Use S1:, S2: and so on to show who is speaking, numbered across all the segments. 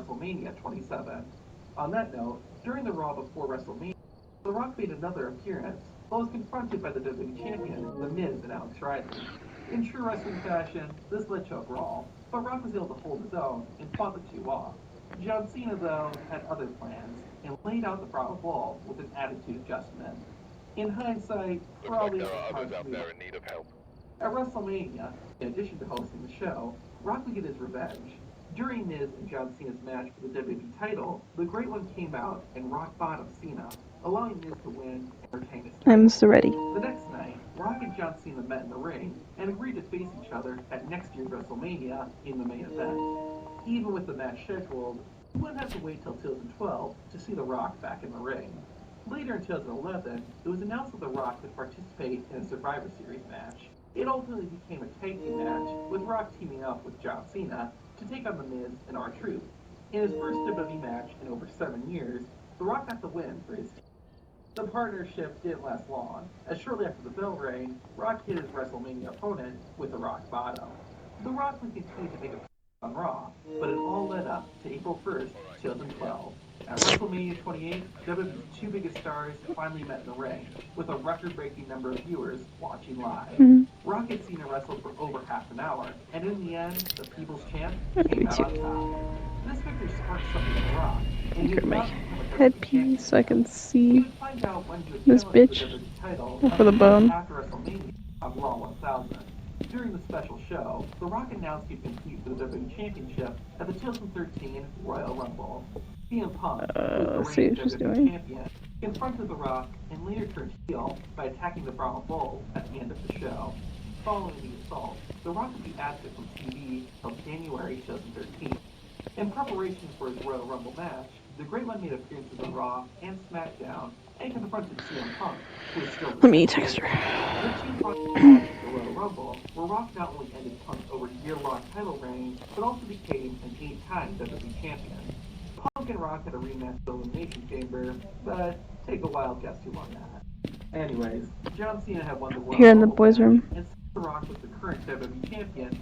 S1: WrestleMania 27. On that note, during the Raw before WrestleMania, The Rock made another appearance, but was confronted by the WWE Champion, The Miz and Alex Riley. In true wrestling fashion, this led to a brawl, but Rock was able to hold his own and fought the two off. John Cena, though, had other plans and laid out the Brawl Ball with an attitude adjustment. In hindsight, probably
S2: Looks like there are others out there in need of help.
S1: At WrestleMania, in addition to hosting the show, Rock would get his revenge. During Miz and John Cena's match for the WWE title, the Great One came out and rock bottomed Cena, allowing Miz to win and retain his title.
S3: I'm so ready.
S1: The next night, Rock and John Cena met in the ring and agreed to face each other at next year's WrestleMania in the main event. Even with the match scheduled, he wouldn't have to wait till 2012 to see The Rock back in the ring. Later in 2011, it was announced that The Rock would participate in a Survivor Series match. It ultimately became a tag team match, with Rock teaming up with John Cena to take on The Miz and R-Truth. In his first WWE match in over 7 years, The Rock got the win for his team. The partnership didn't last long, as shortly after the bell rang, Rock hit his WrestleMania opponent with a rock bottom. The Rock would continue to make a on Raw, but it all led up to April 1st, 2012. At WrestleMania 28, WWE's two biggest stars finally met in the ring, with a record-breaking number of viewers watching live. Rock and Cena wrestled for over half an hour, and in the end, the People's Champ came out on top. This victory sparked something in Rock, and he
S3: Get my
S1: was about to become a
S3: headpiece so I can
S1: he
S3: see
S1: would find out when he would
S3: this
S1: challenge
S3: bitch
S1: the WWE title
S3: for the bone.
S1: after WrestleMania on Raw 1000. During the special show, The Rock announced he'd compete for the WWE Championship at the 2013 Royal Rumble. CM Punk, who was the
S3: see
S1: reigning
S3: what she's
S1: WWE
S3: doing.
S1: champion, confronted The Rock and later turned heel by attacking the Brawl Bull at the end of the show. Following the assault, The Rock would be absent from TV until January 2013. In preparation for his Royal Rumble match, the Great One made appearances on Raw and SmackDown and confronted CM Punk, who was still the
S3: Let me text her.
S1: The two fought match at the Royal Rumble, where Rock not only ended Punk's over year-long title reign, but also became an 8-time WWE champion. Punk and Rock had a rematch at the Elimination Chamber, but take a wild guess who won that. Anyways, John Cena had won the Royal
S3: Here in the
S1: Rumble
S3: boys'
S1: match,
S3: room.
S1: and The Rock was the current WWE champion.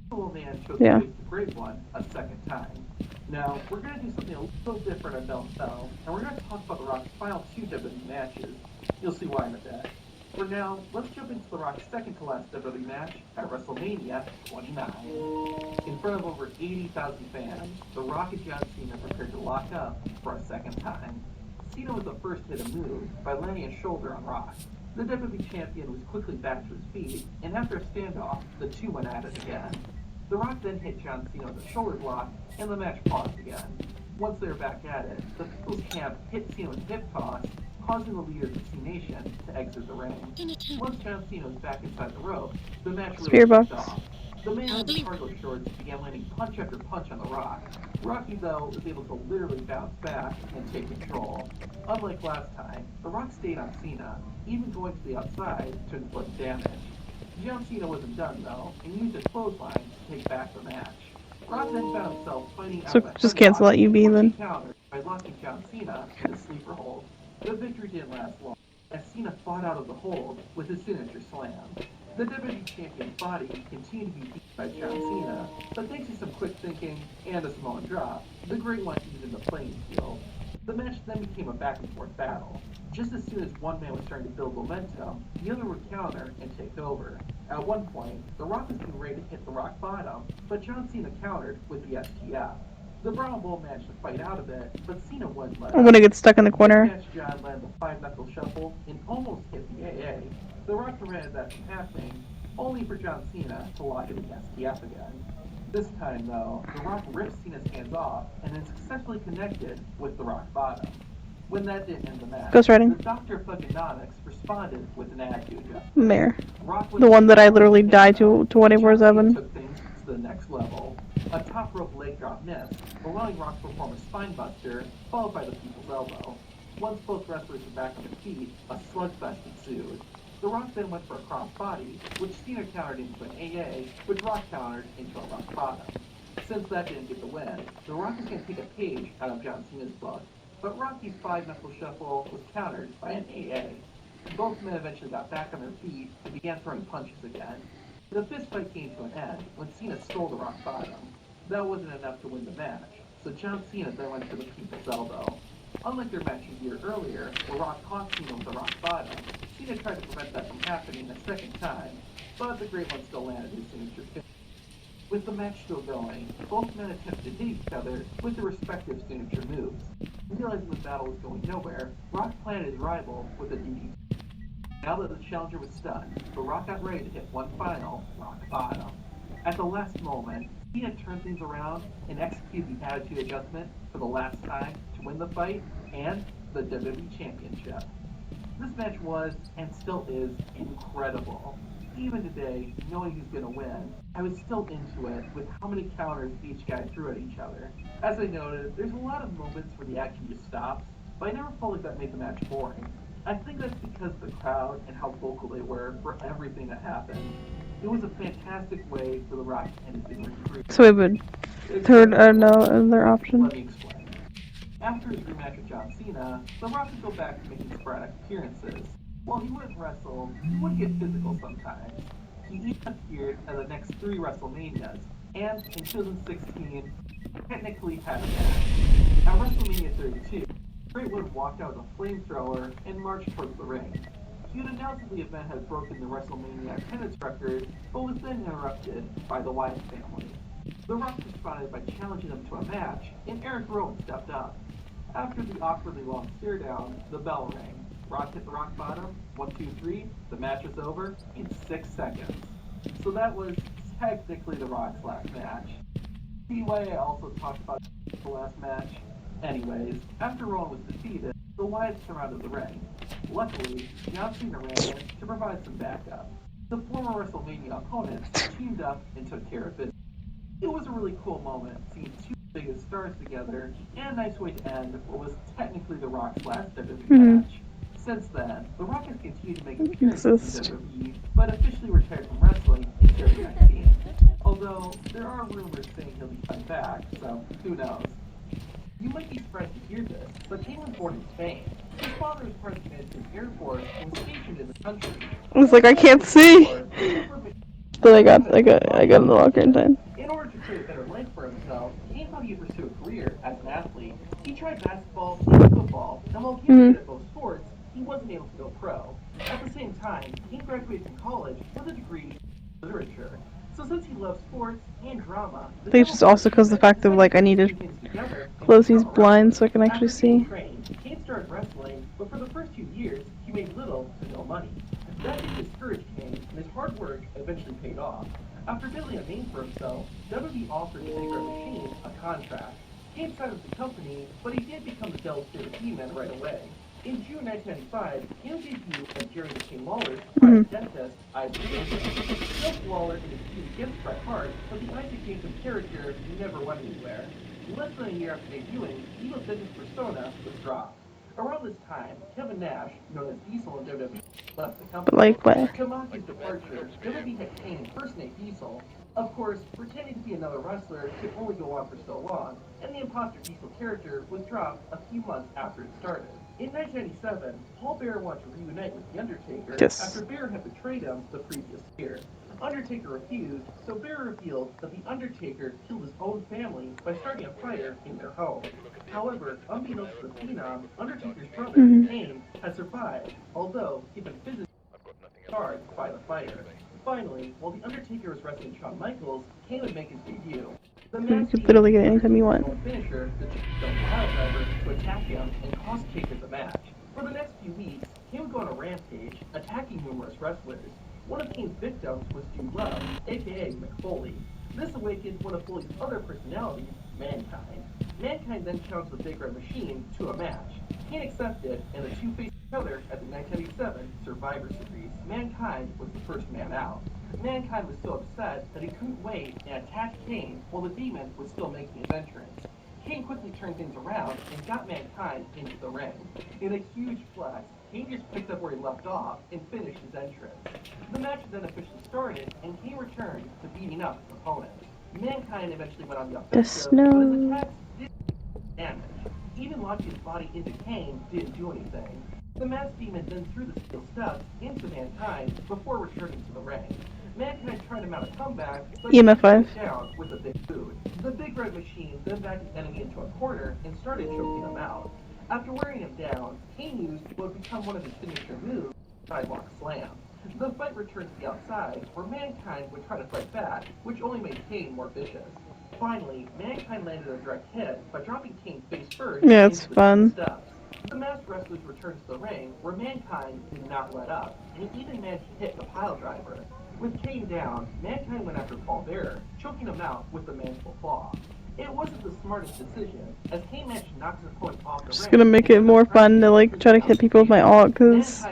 S1: The little man chose
S3: Yeah.
S1: to face the Great One a second time. Now, we're going to do something a little different on Don't Tell, and we're going to talk about The Rock's final 2 WWE matches. You'll see why in a bit. For now, let's jump into The Rock's second to last WWE match at WrestleMania 29. In front of over 80,000 fans, The Rock and John Cena prepared to lock up for a second time. Cena was the first to hit a move by landing a shoulder on Rock. The WWE Champion was quickly back to his feet, and after a standoff, the two went at it again. The Rock then hit John Cena with a shoulder block, and the match paused again. Once they were back at it, the People's Champ hit Cena with a hip toss, causing the leader of the C Nation to exit the ring. Once John Cena was back inside the rope, the match really kicked off. The man in the cargo shorts began landing punch after punch on The Rock. Rocky, though, was able to literally bounce back and take control. Unlike last time, The Rock stayed on Cena, even going to the outside to inflict damage. John Cena wasn't done, though, and used a clothesline to take back the match. Rock then found himself fighting out
S3: So
S1: a
S3: just cancel out UB
S1: which he
S3: then.
S1: countered by locking John Cena in a sleeper hold. The victory didn't last long, as Cena fought out of the hold with his signature slam. The WWE Champion's body continued to be beat by John Cena, but thanks to some quick thinking and a small drop, the Great One evened the playing field. The match then became a back-and-forth battle. Just as soon as one man was starting to build momentum, the other would counter and take over. At one point, The Rock was getting ready to hit the rock bottom, but John Cena countered with the STF. The Brawl Bull managed to fight out of it, but Cena wouldn't let
S3: I'm gonna
S1: up.
S3: get stuck in the corner.
S1: This match, John landed the 5-knuckle shuffle and almost hit the AA. The Rock prevented that from happening, only for John Cena to lock in the STF again. This time, though, The Rock ripped Cena's hands off and then successfully connected with the rock bottom. When that didn't end the match,
S3: Ghost Riding.
S1: the Doctor of Thugonomics responded with an attitude adjustment.
S3: Mare.
S1: Rock was
S3: The one that I literally died
S1: though,
S3: to 24/7.
S1: John Cena took things to the next level. A top rope leg drop missed, allowing Rock to perform a spine buster, followed by the People's Elbow. Once both wrestlers were back on their feet, a slugfest ensued. The Rock then went for a crossbody, which Cena countered into an AA, which Rock countered into a rock bottom. Since that didn't get the win, The Rock is going to take a page out of John Cena's book, but Rocky's 5-knuckle shuffle was countered by an AA. Both men eventually got back on their feet and began throwing punches again. The fist fight came to an end when Cena stole the rock bottom. That wasn't enough to win the match, so John Cena then went for the People's Elbow. Unlike their match a year earlier, where Rock caught Cena with a rock bottom, Cena tried to prevent that from happening a second time, but the Great One still landed his signature finish. With the match still going, both men attempted to hit each other with their respective signature moves. Realizing the battle was going nowhere, Rock planted his rival with a DDT. Now that the challenger was stunned, the Rock got ready to hit one final rock bottom. At the last moment, Cena turned things around and executed the attitude adjustment for the last time to win the fight and the WWE Championship. This match was, and still is, incredible. Even today, knowing who's going to win, I was still into it with how many counters each guy threw at each other. As I noted, there's a lot of moments where the action just stops, but I never felt like that made the match boring. I think that's because of the crowd and how vocal they were for everything that happened. It was a fantastic way for The Rock to end his in-ring career.
S3: So we would third another option.
S1: Let me explain. After his rematch with John Cena, The Rock would go back to making sporadic appearances. While he wouldn't wrestle, he would get physical sometimes. He even appeared at the next 3 WrestleManias, and in 2016, technically had a match. At WrestleMania 32, Great Wood walked out with a flamethrower and marched towards the ring. He had announced that the event had broken the WrestleMania attendance record, but was then interrupted by the Wyatt family. The Rock responded by challenging them to a match, and Eric Rowan stepped up. After the awkwardly long stare down, the bell rang. Rock hit the rock bottom, 1, 2, 3, the match was over in 6 seconds. So that was technically The Rock's last match. See why I also talked about the last match? Anyways, after Rowan was defeated, the Wyatts surrounded the ring. Luckily, John Cena ran in to provide some backup. The former WrestleMania opponents teamed up and took care of business. It was a really cool moment, seeing 2 biggest stars together, and a nice way to end what was technically The Rock's last WWE match. Since then, The Rock has continued to make appearances in WWE, but officially retired from wrestling in 2019. Although, there are rumors saying he'll be coming back, so who knows. You might be surprised to hear this, but Kane was born in Spain. His father was part of the United Air Force and was stationed in the country.
S3: I was like, I can't see. But I got in the locker in time.
S1: In order to create a better life for himself, Kane thought he would pursue a career as an athlete. He tried basketball and football, and while he was good at both sports, he wasn't able to go pro. At the same time, Kane graduated from college with a degree in literature. So since he loves sports and drama,
S3: I think it's just also because the fact of like I need to close these blinds so I can actually see.
S1: Kane started wrestling, but for the first 2 years, he made little to no money. That didn't discourage Kane, and his hard work eventually paid off. After building a name for himself, WWE offered the Big Red Machine a contract. Kane signed with the company, but he did become the Devil's favorite He-Man right away. In June 1995, Kane debuted as Jerry the King Lawler's private dentist, Isaac Jacob. Jeff Lawler and his team against Bret Hart, but the Isaac Jacob character never went anywhere. Less than a year after debuting, Evil's dentist persona was dropped. Around this time, Kevin Nash, known as Diesel in WWE, left the company.
S3: Like what?
S1: To mock his departure, WWE had Kane impersonate Diesel. Of course, pretending to be another wrestler could only go on for so long, and the imposter Diesel character was dropped a few months after it started. In 1997, Paul Bearer wanted to reunite with The Undertaker after Bearer had betrayed him the previous year. Undertaker refused, so Bearer revealed that The Undertaker killed his own family by starting a fire in their home. However, unbeknownst to the Phenom, Undertaker's brother, Kane, had survived, although he'd been physically scarred by the fire. Finally, while The Undertaker was wrestling Shawn Michaels, Kane would make his debut. The
S3: You could literally get it anytime you want.
S1: Finisher, the Tombstone Piledriver, to attack him and cost Taker the match. For the next few weeks, Kane would go on a rampage, attacking numerous wrestlers. One of Kane's victims was Dude Love, aka McFoley. This awakened one of Foley's other personalities, Mankind. Mankind then challenged the Big Red Machine to a match. Kane accepted, and the two faced each other at the 1997 Survivor Series. Mankind was the first man out. Mankind was so upset that he couldn't wait and attacked Kane while the Demon was still making his entrance. Kane quickly turned things around and got Mankind into the ring. In a huge flex, Kane just picked up where he left off and finished his entrance. The match then officially started, and Kane returned to beating up his opponent. Mankind eventually went on the offensive, but his attacks didn't do damage. Even launching his body into Kane didn't do anything. The Masked Demon then threw the steel steps into Mankind before returning to the ring. Mankind tried to mount a comeback, but he was down with a big boot. The Big Red Machine then backed his enemy into a corner and started choking him out. After wearing him down, Kane used what would become one of his signature moves, Sidewalk Slam. The fight returned to the outside, where Mankind would try to fight back, which only made Kane more vicious. Finally, Mankind landed a direct hit by dropping Kane face first
S3: Yeah, it's
S1: into the
S3: fun.
S1: steps. The masked wrestlers returned to the ring, where Mankind did not let up, and he even managed to hit the pile driver. With Kane down, Mankind went after Paul Bearer, choking him out with the mandible claw. It wasn't the smartest decision, as Kane managed to knock his opponent off the
S3: Just
S1: ring.
S3: gonna make it more fun to like try to hit people with my ult, cause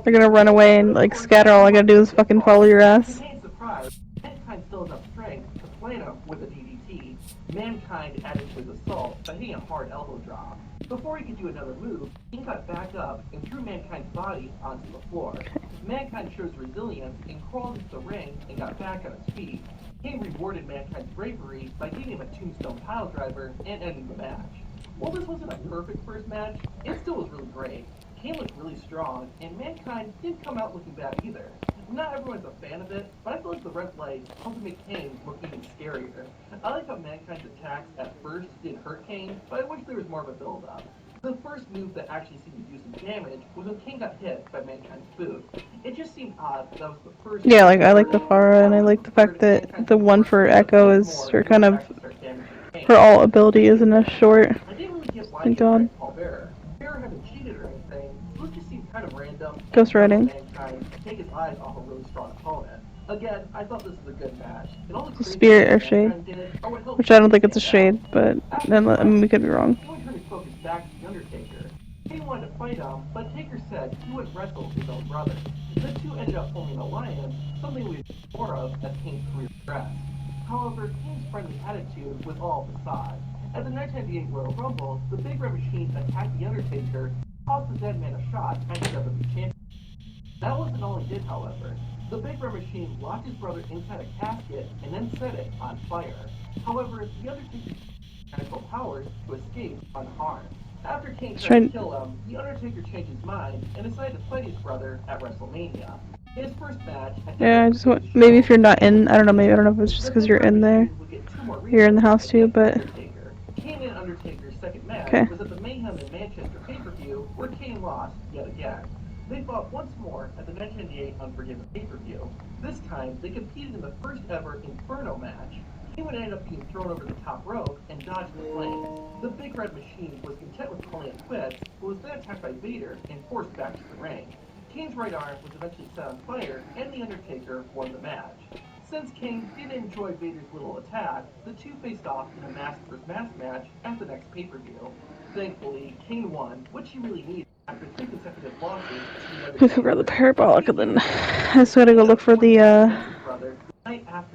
S3: they're gonna run away and like scatter. All I gotta do is fucking follow your
S1: To
S3: ass.
S1: Kane's surprise, Mankind still has enough strength to plant him with a DDT. Mankind added to his assault by hitting a hard elbow drop. Before he could do another move, Kane got back up and threw Mankind's body onto the floor. Mankind shows resilience and crawled into the ring and got back on his feet. Kane rewarded Mankind's bravery by giving him a tombstone pile driver and ending the match. While this wasn't a perfect first match, it still was really great. Kane looked really strong, and Mankind didn't come out looking bad either. Not everyone's a fan of it, but I feel like the red lights helped to make Kane look even scarier. I like how Mankind's attacks at first didn't hurt Kane, but I wish there was more of a build-up. The first move that actually seemed to do some damage was when Kane got hit by Mankind's boot. It just seemed odd that was the first.
S3: Yeah, like I like the Pharah, and I like the fact that the one for Echo is her kind of her alt ability isn't as short.
S1: I didn't really get why
S3: Thank
S1: he attacked
S3: God.
S1: Paul Bearer. Bearer hadn't cheated or anything, so it just seemed kind of random.
S3: Ghost Riding.
S1: Mankind take his eyes off a really strong opponent. Again, I thought this was a good match. And all the
S3: It's a
S1: crazy
S3: spirit or
S1: things
S3: shade,
S1: Mankind did are what helped
S3: which I don't
S1: Kane
S3: think it's a
S1: stand out.
S3: shade, but
S1: After
S3: then
S1: the
S3: I mean, we
S1: fight,
S3: could be wrong.
S1: he would turn his focus back to the Undertaker. Kane wanted to fight him, but Taker said he would wrestle his own brother. The two ended up forming an alliance, something we saw more of as Kane's career progressed. However, Kane's friendly attitude was all facade. At the 1998 Royal Rumble, the Big Red Machine attacked The Undertaker, cost the Dead Man a shot at the WWE Championship. That wasn't all he did, however. The Big Red Machine locked his brother inside a casket and then set it on fire. However, The Undertaker used mechanical powers to escape unharmed. After Kane tried to kill him, The Undertaker changed his mind and decided to fight his brother at WrestleMania. His first match at
S3: Yeah, I just want, maybe if you're not in, I don't know, maybe I don't know if it's just because you're in there, you're in the house too, but
S1: Kane and Undertaker's second match
S3: okay.
S1: was at the Mayhem in Manchester pay-per-view, where Kane lost yet again. They fought once more at the 1998 Unforgiven pay-per-view. This time, they competed in the first ever Inferno match. Kane would end up being thrown over the top rope and dodged the flames. The Big Red Machine was content with calling it quits, but was then attacked by Vader and forced back to the ring. Kane's right arm was eventually set on fire, and The Undertaker won the match. Since Kane did enjoy Vader's little attack, the two faced off in a mask vs. mask match at the next pay-per-view. Thankfully, Kane won, which he really needed after 3 consecutive losses to the
S3: I forgot the parabolic, and then I just gotta go look for the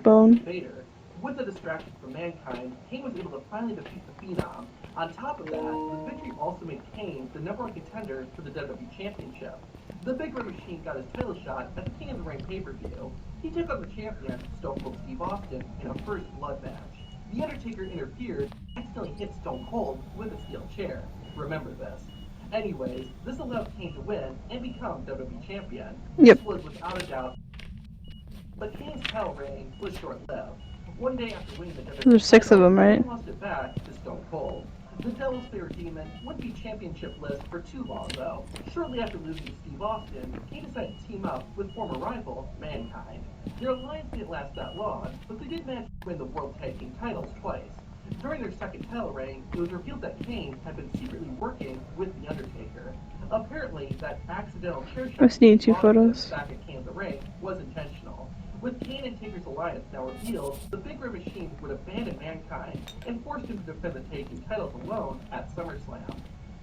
S3: bone.
S1: Vader. With the distraction from Mankind, Kane was able to finally defeat the Phenom. On top of that, the victory also made Kane the #1 contender for the WWE Championship. The Big Red Machine got his title shot at the King of the Ring pay-per-view. He took on the champion, Stone Cold Steve Austin, in a first blood match. The Undertaker interfered and accidentally hit Stone Cold with a steel chair. Remember this. Anyways, this allowed Kane to win and become WWE Champion.
S3: Yep.
S1: This was without a doubt. But Kane's title reign was short-lived. One day after winning the WWE
S3: There's 6 of them, right?
S1: Kane lost it back to Stone Cold. The Devil's Slayer Demon wouldn't be championship list for too long, though. Shortly after losing to Steve Austin, Kane decided to team up with former rival, Mankind. Their alliance didn't last that long, but they did manage to win the World Tag Team titles twice. During their second title reign, it was revealed that Kane had been secretly working with The Undertaker. Apparently, that accidental chair shot
S3: I just need 2 photos.
S1: back at King of the Ring was intentional. With Kane and Taker's alliance now revealed, the Big Red Machine would abandon Mankind and forced him to defend the tag team titles alone at SummerSlam.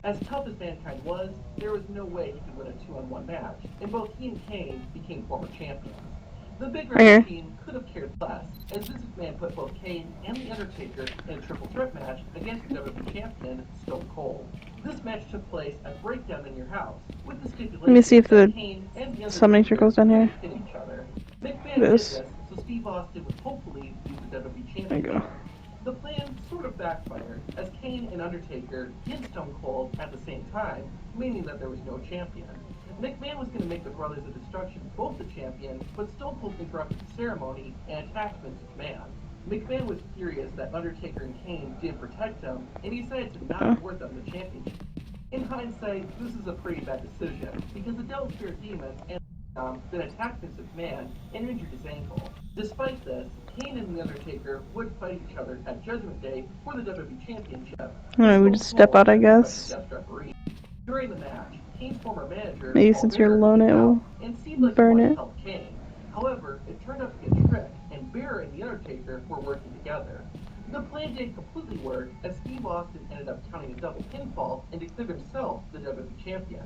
S1: As tough as Mankind was, there was no way he could win a 2-on-1 match, and both he and Kane became former champions. The Big Red Machine could have cared less, as Vince McMahon put both Kane and The Undertaker in a triple threat match against the WWE Champion, Stone Cold. This match took place at Breakdown in Your House, with the stipulation
S3: Let me see if the
S1: that Kane and The
S3: summoning circle's down here.
S1: hit each other. McMahon
S3: It
S1: did
S3: is.
S1: this, so Steve Austin would hopefully use the WWE
S3: There you
S1: Championship.
S3: go.
S1: The plan sort of backfired, as Kane and Undertaker hit Stone Cold at the same time, meaning that there was no champion. McMahon was going to make the Brothers of Destruction both the champion, but Stone Cold interrupted the ceremony and attacked Vince McMahon. McMahon was furious that Undertaker and Kane didn't protect him, and he decided to not award them the championship. In hindsight, this is a pretty bad decision, because the Devil Spirit Demon and then attacked Vince McMahon and injured his ankle. Despite this, Kane and The Undertaker would fight each other at Judgment Day for the WWE Championship.
S3: Alright, we just step out, I guess.
S1: During the match, Kane's former manager,
S3: Maybe since you're alone, it will
S1: and seemed like
S3: burn
S1: he wanted
S3: it.
S1: to help Kane. However, it turned out to be a trick, and Bear and The Undertaker were working together. The plan didn't completely work, as Steve Austin ended up counting a double pinfall and declared himself the WWE Champion.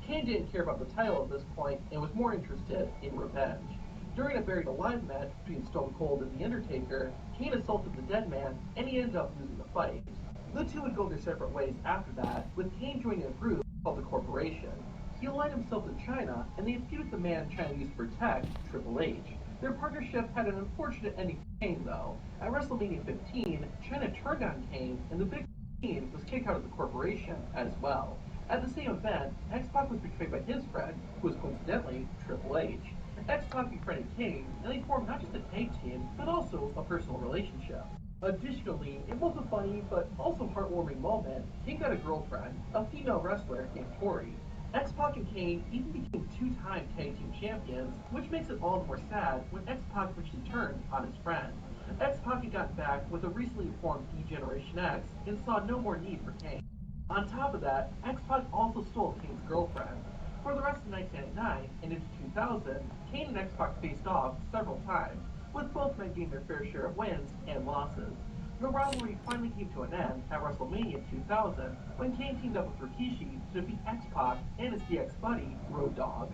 S1: Kane didn't care about the title at this point and was more interested in revenge. During a Buried Alive match between Stone Cold and The Undertaker, Kane assaulted the dead man, and he ended up losing the fight. The two would go their separate ways after that, with Kane joining a group called the Corporation. He aligned himself with China, and they feuded the man China used to protect, Triple H. Their partnership had an unfortunate ending for Kane, though. At WrestleMania 15, China turned on Kane, and the Big Kane was kicked out of the Corporation as well. At the same event, X-Pac was betrayed by his friend, who was coincidentally Triple H. X-Pac befriended Kane, and they formed not just a tag team, but also a personal relationship. Additionally, it was a funny but also heartwarming moment. Kane got a girlfriend, a female wrestler named Tori. X-Pac and Kane even became two-time tag team champions, which makes it all the more sad when X-Pac eventually turned on his friend. X-Pac had gotten back with a recently formed D-Generation X and saw no more need for Kane. On top of that, X-Pac also stole Kane's girlfriend. For the rest of 1999 and into 2000, Kane and X-Pac faced off several times, with both men getting their fair share of wins and losses. The rivalry finally came to an end at WrestleMania 2000 when Kane teamed up with Rikishi to defeat X-Pac and his DX buddy, Road Dogg.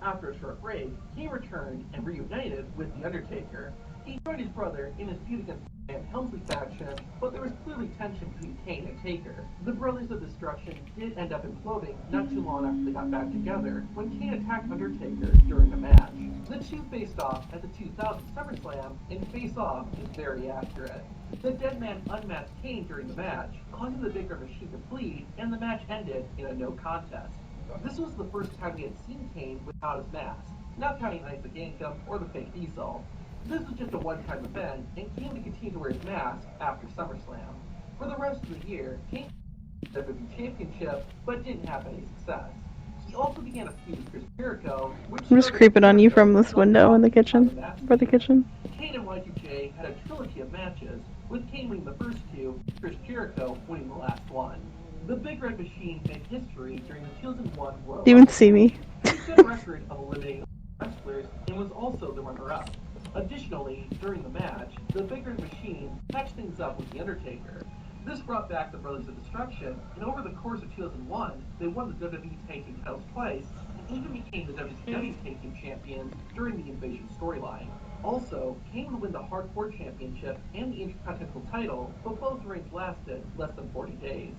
S1: After a short break, Kane returned and reunited with The Undertaker. He joined his brother in his feud against the Helmsley faction, but there was clearly tension between Kane and Taker. The Brothers of Destruction did end up imploding not too long after they got back together when Kane attacked Undertaker during a match. The two faced off at the 2000 SummerSlam, and face off is very accurate. The Dead Man unmasked Kane during the match, causing the Big Red Machine to bleed, and the match ended in a no contest. This was the first time we had seen Kane without his mask, not counting Isaac Yankem or the fake Diesel. This was just a one-time event, and Kane would continue to wear his mask after SummerSlam. For the rest of the year, Kane won the WWE Championship, but didn't have any success. He also began a feud with Chris Jericho, which
S3: I'm just creeping on you from this window in the kitchen. For the kitchen.
S1: Kane and Y2J had a trilogy of matches, with Kane winning the first two, Chris Jericho winning the last one. The Big Red Machine made history during the 2001 Royal
S3: Do you even see me?
S1: He set a record of eliminating wrestlers and was also the runner-up. Additionally, during the match, the Big Red Machine patched things up with The Undertaker. This brought back the Brothers of Destruction, and over the course of 2001, they won the WWE Tag Team titles twice, and even became the WCW Tag Team champions during the Invasion storyline. Also, Kane would win the Hardcore Championship and the Intercontinental title, but both reigns lasted less than 40 days.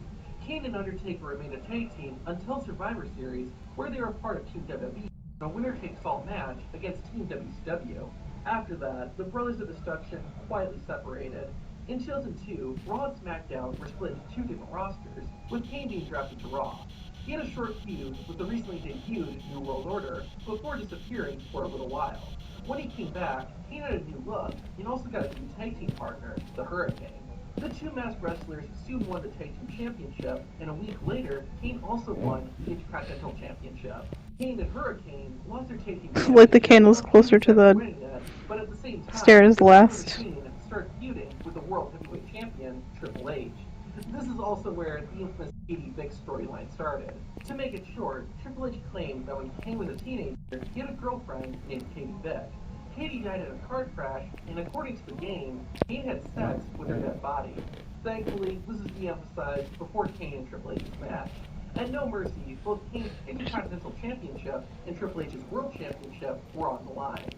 S1: Kane and Undertaker remained a tag team until Survivor Series, where they were part of Team WWE, a winner-takes-all match against Team WCW. After that, the Brothers of Destruction quietly separated. In 2002, Raw and SmackDown were split into two different rosters, with Kane being drafted to Raw. He had a short feud with the recently debuted New World Order before disappearing for a little while. When he came back, Kane had a new look and also got a new tag team partner, the Hurricane. The two masked wrestlers soon won the Tag Team Championship, and a week later, Kane also won the Intercontinental Championship. Kane and Hurricane lost their tag team
S3: Like the candle's closer to the
S1: but at the same time,
S3: stairs last.
S1: Started feuding with the World Heavyweight Champion, Triple H. This is also where the infamous Katie Vick storyline started. To make it short, Triple H claimed that when Kane was a teenager, he had a girlfriend named Katie Vick. Katie died in a car crash, and according to the game, Kane had sex with her dead body. Thankfully, this is de-emphasized before Kane and Triple H's match. At No Mercy, both Kane's Intercontinental Championship and Triple H's World Championship were on the line.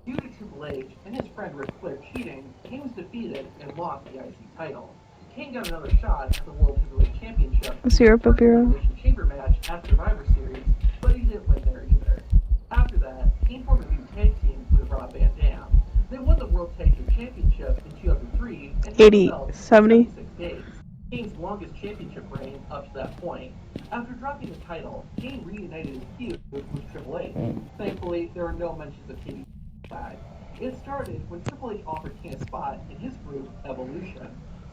S1: Due to Triple H and his friend Ric Flair cheating, Kane was defeated and lost the IC title. Kane got another shot at the World Heavyweight Championship in the Chamber match at Survivor Series, but he didn't win there either. After that, Kane formed a new tag team with Rob Van Dam. They won the World Tag Team Championship in 2003 and 76 days. Kane's longest championship reign up to that point. After dropping the title, Kane reunited his feud with Triple H. Thankfully, there were no mentions of Katie that. It started when Triple H offered Kane a spot in his group, Evolution.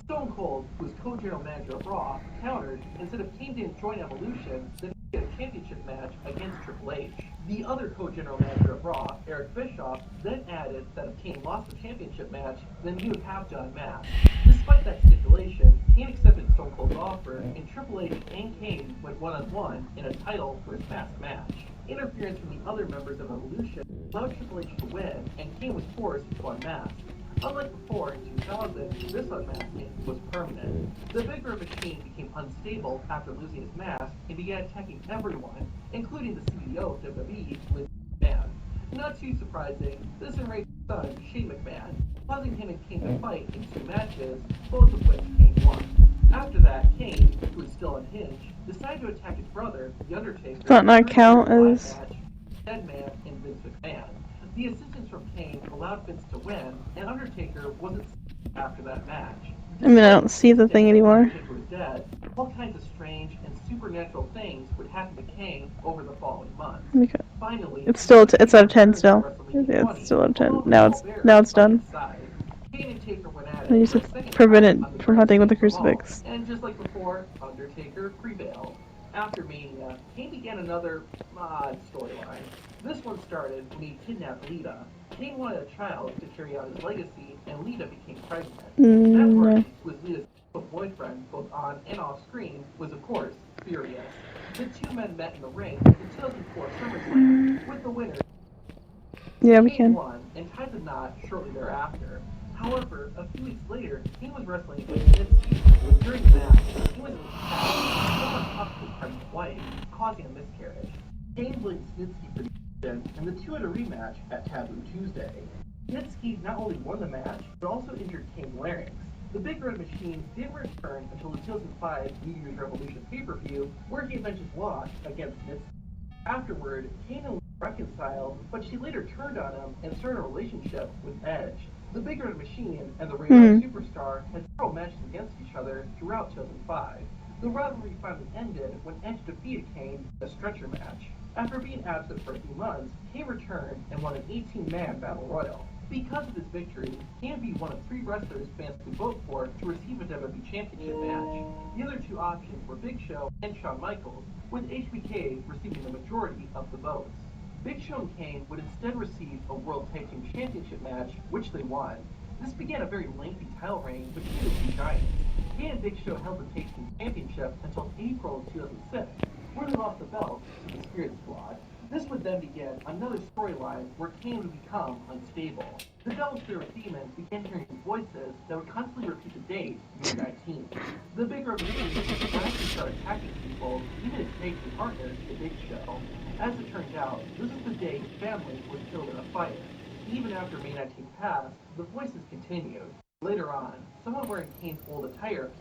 S1: Stone Cold, who was co-general manager of Raw, countered and said if Kane didn't join Evolution, then he'd get a championship match against Triple H. The other co-general manager of Raw, Eric Bischoff, then added that if Kane lost the championship match, then he would have to unmask. Despite that stipulation, Kane accepted Stone Cold's offer, and Triple H and Kane went one-on-one in a title versus mask match. Interference from the other members of Evolution allowed Triple H to win, and Kane was forced to unmask. Unlike before, in 2000, this unmasking was permanent. The Big Red Machine became unstable after losing his mask and began attacking everyone, including the CEO of WWE, Vince McMahon. Not too surprising, this enraged his son, Shane McMahon, causing him and Kane to fight in 2 matches, both of which Kane won. After that, Kane, who was still unhinged, decided to attack his brother, The Undertaker,
S3: Does that not count as...
S1: match, Dead Man and Vince McMahon. The assistance from Kane allowed Vince to win, and Undertaker wasn't after that match.
S3: I mean, I don't see the thing anymore.
S1: Undertaker was dead. All kinds of strange and supernatural things would happen to Kane over the following months.
S3: Okay.
S1: Finally,
S3: It's still, it's out of 10 still. It's still out of 10. Now it's done.
S1: Kane and Taker went at
S3: I
S1: it
S3: used to
S1: for a second
S3: prevent
S1: time on
S3: it
S1: the
S3: from
S1: grand
S3: hunting with the
S1: stage of Raw.
S3: crucifix.
S1: And just like before, Undertaker prevailed. After Mania, Kane began another odd storyline. This one started when he kidnapped Lita. Kane wanted a child to carry out his legacy, and Lita became pregnant. Matt Hardy, who was Lita's boyfriend, both on and off screen, was of course furious. The 2 men met in the ring at the 2004 SummerSlam, with the winner.
S3: Yeah, we
S1: Kane
S3: can.
S1: won and tied the knot shortly thereafter. However, a few weeks later, Kane was wrestling with Snitsky. During the match, he was attacked and up his pregnant wife, causing a miscarriage. Kane blamed Snitsky for the incident, and the 2 had a rematch at Taboo Tuesday. Snitsky not only won the match, but also injured Kane's larynx. The Big Red Machine didn't return until the 2005 New Year's Revolution pay-per-view, where he avenged his loss against Snitsky. Afterward, Kane and Lita reconciled, but she later turned on him and started a relationship with Edge. The Big Red Machine and the Radar Superstar had several matches against each other throughout 2005. The rivalry finally ended when Edge defeated Kane in a stretcher match. After being absent for a few months, Kane returned and won an 18-man battle royal. Because of his victory, Kane would be one of 3 wrestlers fans could vote for to receive a WWE Championship match. The other 2 options were Big Show and Shawn Michaels, with HBK receiving the majority of the votes. Big Show and Kane would instead receive a World Tag Team Championship match, which they won. This began a very lengthy title reign between the 2 giants. Kane and Big Show held the Tag Team Championship until April of 2006, where they lost the belt to the Spirit Squad. This would then begin another storyline where Kane would become unstable. The Devil's Spirit Demons began hearing voices that would constantly repeat the date, May 19th. The Big Red Machine would actually start attacking people, even his tag team partner, The Big Show. As it turned out, this is the day his family was killed in a fire. Even after May 19th passed, the voices continued. Later on, someone wearing Kane's old attire